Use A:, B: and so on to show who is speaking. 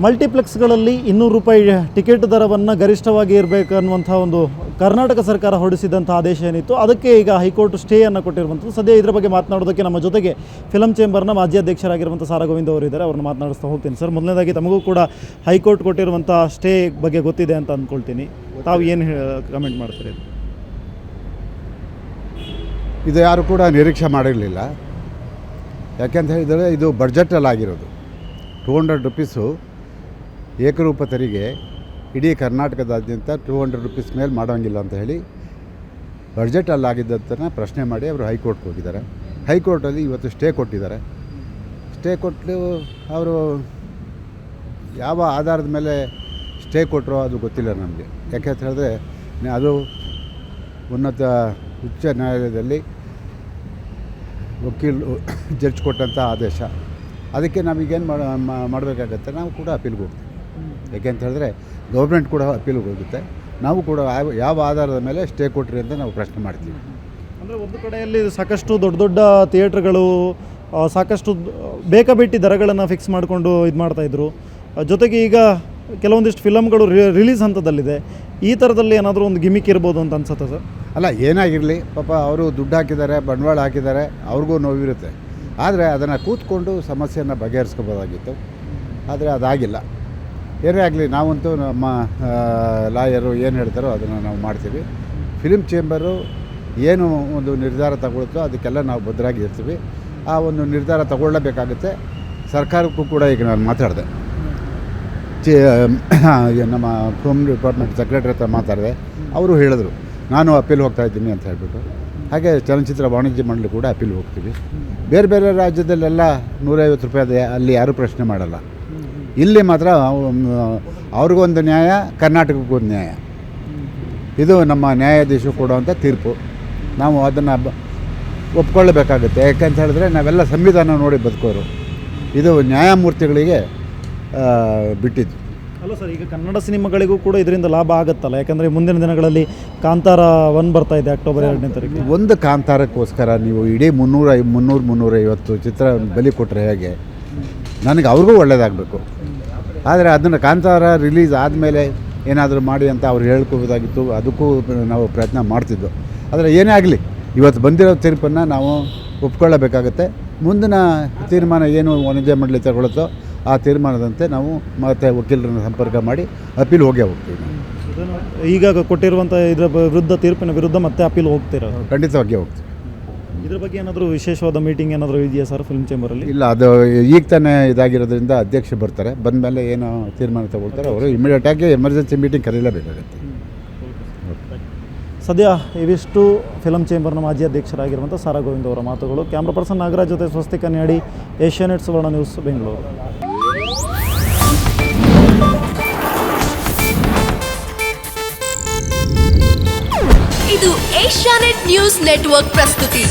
A: ಮಲ್ಟಿಪ್ಲೆಕ್ಸ್ಗಳಲ್ಲಿ 200 ರೂಪಾಯಿ ಟಿಕೆಟ್ ದರವನ್ನು ಗರಿಷ್ಠವಾಗಿ ಇರಬೇಕು ಅನ್ನುವಂಥ ಒಂದು ಕರ್ನಾಟಕ ಸರ್ಕಾರ ಹೊರಡಿಸಿದಂಥ ಆದೇಶ ಏನಿತ್ತು, ಅದಕ್ಕೆ ಈಗ ಹೈಕೋರ್ಟ್ ಸ್ಟೇಯನ್ನು ಕೊಟ್ಟಿರುವಂಥದ್ದು. ಸದ್ಯ ಇದರ ಬಗ್ಗೆ ಮಾತನಾಡೋದಕ್ಕೆ ನಮ್ಮ ಜೊತೆಗೆ ಫಿಲಂ ಚೇಂಬರ್ನ ಮಾಜಿ ಅಧ್ಯಕ್ಷರಾಗಿರುವಂಥ ಸಾರಾ ಗೋವಿಂದ ಅವರು ಇದ್ದಾರೆ. ಅವ್ರನ್ನ ಮಾತನಾಡಿಸ್ತಾ ಹೋಗ್ತೀನಿ. ಸರ್, ಮೊದಲನೇದಾಗಿ ತಮಗೂ ಕೂಡ ಹೈಕೋರ್ಟ್ ಕೊಟ್ಟಿರುವಂಥ ಸ್ಟೇ ಬಗ್ಗೆ ಗೊತ್ತಿದೆ ಅಂತ ಅಂದ್ಕೊಳ್ತೀನಿ. ತಾವು ಏನು ಕಮೆಂಟ್ ಮಾಡ್ತೀರಿ?
B: ಇದು ಯಾರು ಕೂಡ ನಿರೀಕ್ಷೆ ಮಾಡಿರಲಿಲ್ಲ. ಯಾಕೆಂತ ಹೇಳಿದರೆ ಇದು ಬಡ್ಜೆಟಲ್ಲಿ ಆಗಿರೋದು. 200 ರೂಪೀಸು ಏಕರೂಪ ತೆರಿಗೆ ಇಡೀ ಕರ್ನಾಟಕದಾದ್ಯಂತ 200 ರೂಪೀಸ್ ಮೇಲೆ ಮಾಡೋಂಗಿಲ್ಲ ಅಂತ ಹೇಳಿ ಬಡ್ಜೆಟಲ್ಲಿ ಆಗಿದ್ದಂತನ ಪ್ರಶ್ನೆ ಮಾಡಿ ಅವರು ಹೈಕೋರ್ಟ್ಗೆ ಹೋಗಿದ್ದಾರೆ. ಹೈಕೋರ್ಟಲ್ಲಿ ಇವತ್ತು ಸ್ಟೇ ಕೊಟ್ಟಿದ್ದಾರೆ. ಸ್ಟೇ ಕೊಟ್ಟು ಅವರು ಯಾವ ಆಧಾರದ ಮೇಲೆ ಸ್ಟೇ ಕೊಟ್ಟರೋ ಅದು ಗೊತ್ತಿಲ್ಲ ನಮಗೆ. ಯಾಕೆಂತ ಹೇಳಿದ್ರೆ ಅದು ಉನ್ನತ ಉಚ್ಚ ನ್ಯಾಯಾಲಯದಲ್ಲಿ ವಕೀಲರು ಜಡ್ಜ್ ಕೊಟ್ಟಂಥ ಆದೇಶ. ಅದಕ್ಕೆ ನಾವೀಗೇನು ಮಾಡಬೇಕಾಗತ್ತೆ, ನಾವು ಕೂಡ ಅಪೀಲ್ಗೆ ಹೋಗ್ತೀವಿ. ಯಾಕೆಂತ ಹೇಳಿದ್ರೆ ಗೌರ್ಮೆಂಟ್ ಕೂಡ ಅಪೀಲ್ಗೆ ಹೋಗುತ್ತೆ. ನಾವು ಕೂಡ ಯಾವ ಆಧಾರದ ಮೇಲೆ ಸ್ಟೇ ಕೊಟ್ರಿ ಅಂತ ನಾವು ಪ್ರಶ್ನೆ ಮಾಡ್ತೀವಿ.
A: ಅಂದರೆ ಒಂದು ಕಡೆಯಲ್ಲಿ ಸಾಕಷ್ಟು ದೊಡ್ಡ ದೊಡ್ಡ ಥಿಯೇಟ್ರ್ಗಳು ಸಾಕಷ್ಟು ಬೇಕಾಬಿಟ್ಟಿ ದರಗಳನ್ನು ಫಿಕ್ಸ್ ಮಾಡಿಕೊಂಡು ಇದು ಮಾಡ್ತಾಯಿದ್ರು. ಜೊತೆಗೆ ಈಗ ಕೆಲವೊಂದಿಷ್ಟು ಫಿಲಮ್ಗಳು ರಿಲೀಸ್ ಹಂತದಲ್ಲಿದೆ. ಈ ಥರದಲ್ಲಿ ಏನಾದರೂ ಒಂದು ಗಿಮಿಕ್ ಇರ್ಬೋದು ಅಂತ ಅನ್ಸುತ್ತೆ ಸರ್?
B: ಅಲ್ಲ, ಏನಾಗಿರಲಿ, ಪಾಪ ಅವರು ದುಡ್ಡು ಹಾಕಿದ್ದಾರೆ, ಬಂಡವಾಳ ಹಾಕಿದ್ದಾರೆ, ಅವ್ರಿಗೂ ನೋವಿರುತ್ತೆ. ಆದರೆ ಅದನ್ನು ಕೂತ್ಕೊಂಡು ಸಮಸ್ಯೆಯನ್ನು ಬಗೆಹರಿಸ್ಕೋಬೋದಾಗಿತ್ತು. ಆದರೆ ಅದಾಗಿಲ್ಲ. ಏನೇ ಆಗಲಿ, ನಾವಂತೂ ನಮ್ಮ ಲಾಯರು ಏನು ಹೇಳ್ತಾರೋ ಅದನ್ನು ನಾವು ಮಾಡ್ತೀವಿ. ಫಿಲ್ಮ್ ಚೇಂಬರು ಏನು ಒಂದು ನಿರ್ಧಾರ ತಗೊಳ್ತೋ ಅದಕ್ಕೆಲ್ಲ ನಾವು ಬದ್ಧರಾಗಿ ಇರ್ತೀವಿ. ಆ ಒಂದು ನಿರ್ಧಾರ ತಗೊಳ್ಳಬೇಕಾಗುತ್ತೆ. ಸರ್ಕಾರಕ್ಕೂ ಕೂಡ ಈಗ ನಾನು ಮಾತಾಡಿದೆ, ನಮ್ಮ ಹೋಮ್ ಡಿಪಾರ್ಟ್ಮೆಂಟ್ ಸೆಕ್ರೆಟರಿ ಹತ್ರ ಮಾತಾಡಿದೆ. ಅವರು ಹೇಳಿದ್ರು ನಾನು ಅಪೀಲ್ ಹೋಗ್ತಾ ಇದ್ದೀನಿ ಅಂತ ಹೇಳ್ಬಿಟ್ಟು. ಹಾಗೆ ಚಲನಚಿತ್ರ ವಾಣಿಜ್ಯ ಮಂಡಳಿ ಕೂಡ ಅಪೀಲ್ ಹೋಗ್ತೀವಿ. ಬೇರೆ ಬೇರೆ ರಾಜ್ಯದಲ್ಲೆಲ್ಲ 150 ರೂಪಾಯಿ ಅಲ್ಲಿ ಯಾರೂ ಪ್ರಶ್ನೆ ಮಾಡಲ್ಲ. ಇಲ್ಲಿ ಮಾತ್ರ ಅವ್ರಿಗೊಂದು ನ್ಯಾಯ, ಕರ್ನಾಟಕಕ್ಕೊಂದು ನ್ಯಾಯ. ಇದು ನಮ್ಮ ನ್ಯಾಯಾಧೀಶರು ಕೊಡುವಂಥ ತೀರ್ಪು. ನಾವು ಅದನ್ನು ಒಪ್ಕೊಳ್ಳಬೇಕಾಗುತ್ತೆ. ಯಾಕೆಂತ ಹೇಳಿದ್ರೆ ನಾವೆಲ್ಲ ಸಂವಿಧಾನ ನೋಡಿ ಬದುಕೋರು. ಇದು ನ್ಯಾಯಮೂರ್ತಿಗಳಿಗೆ ಬಿಟ್ಟಿದ್ದು.
A: ಅಲ್ಲ ಸರ್, ಈಗ ಕನ್ನಡ ಸಿನಿಮಾಗಳಿಗೂ ಕೂಡ ಇದರಿಂದ ಲಾಭ ಆಗುತ್ತಲ್ಲ? ಯಾಕಂದರೆ ಮುಂದಿನ ದಿನಗಳಲ್ಲಿ ಕಾಂತಾರ 1 ಬರ್ತಾ ಇದೆ ಅಕ್ಟೋಬರ್ 2ನೇ ತಾರೀಕು.
B: ಒಂದು ಕಾಂತಾರಕ್ಕೋಸ್ಕರ ನೀವು ಇಡೀ 300-350 ಚಿತ್ರ ಬಲಿ ಕೊಟ್ಟರೆ ಹೇಗೆ? ನನಗೆ ಅವ್ರಿಗೂ ಒಳ್ಳೆಯದಾಗಬೇಕು. ಆದರೆ ಅದನ್ನು ಕಾಂತಾರ ರಿಲೀಸ್ ಆದಮೇಲೆ ಏನಾದರೂ ಮಾಡಿ ಅಂತ ಅವ್ರು ಹೇಳ್ಕೋಬೋದಾಗಿತ್ತು. ಅದಕ್ಕೂ ನಾವು ಪ್ರಯತ್ನ ಮಾಡ್ತಿದ್ದೋ. ಆದರೆ ಏನೇ ಆಗಲಿ, ಇವತ್ತು ಬಂದಿರೋ ತೀರ್ಪನ್ನು ನಾವು ಒಪ್ಕೊಳ್ಳಬೇಕಾಗತ್ತೆ. ಮುಂದಿನ ತೀರ್ಮಾನ ಏನು ವಾಣಿಜ್ಯ ಮಂಡಳಿ ತಗೊಳ್ಳುತ್ತೋ ಆ ತೀರ್ಮಾನದಂತೆ ನಾವು ಮತ್ತೆ ವಕೀಲರನ್ನು ಸಂಪರ್ಕ ಮಾಡಿ ಅಪೀಲ್ ಹೋಗೇ ಹೋಗ್ತೀವಿ.
A: ಈಗ ಕೊಟ್ಟಿರುವಂಥ ಇದರ ವಿರುದ್ಧ, ತೀರ್ಪಿನ ವಿರುದ್ಧ ಮತ್ತೆ ಅಪೀಲ್ ಹೋಗ್ತೀರಾ?
B: ಖಂಡಿತವಾಗಿ ಹೋಗ್ತೀವಿ.
A: ಇದ್ರ ಬಗ್ಗೆ ಏನಾದರೂ ವಿಶೇಷವಾದ ಮೀಟಿಂಗ್ ಏನಾದರೂ ಇದೆಯಾ ಸರ್ ಫಿಲ್ಮ್ ಚೇಂಬರಲ್ಲಿ?
B: ಇಲ್ಲ, ಅದು ಈಗ ತಾನೇ ಇದಾಗಿರೋದ್ರಿಂದ ಅಧ್ಯಕ್ಷರು ಬರ್ತಾರೆ. ಬಂದ ಮೇಲೆ ಏನು ತೀರ್ಮಾನ ತಗೊಳ್ತಾರೆ ಅವರು ಇಮಿಡಿಯೇಟಾಗಿ ಎಮರ್ಜೆನ್ಸಿ ಮೀಟಿಂಗ್ ಕರೀಲೇಬೇಕಾಗುತ್ತೆ.
A: ಸದ್ಯ ಇವಿಷ್ಟು ಫಿಲಂ ಚೇಂಬರ್ನ ಮಾಜಿ ಅಧ್ಯಕ್ಷರಾಗಿರುವಂಥ ಸಾರಾ ಗೋವಿಂದ ಅವರ ಮಾತುಗಳು. ಕ್ಯಾಮ್ರಾ ಪರ್ಸನ್ ನಾಗರಾಜ್ ಜೊತೆ ಸ್ವಸ್ತಿಕ ಕನ್ಯಾಡಿ, ಏಷ್ಯಾನೆಟ್ ಸುವರ್ಣ ನ್ಯೂಸ್, ಬೆಂಗಳೂರು.
C: ಇದು ಏಷ್ಯಾನೆಟ್ ನ್ಯೂಸ್ ನೆಟ್ವರ್ಕ್ ಪ್ರಸ್ತುತಿ.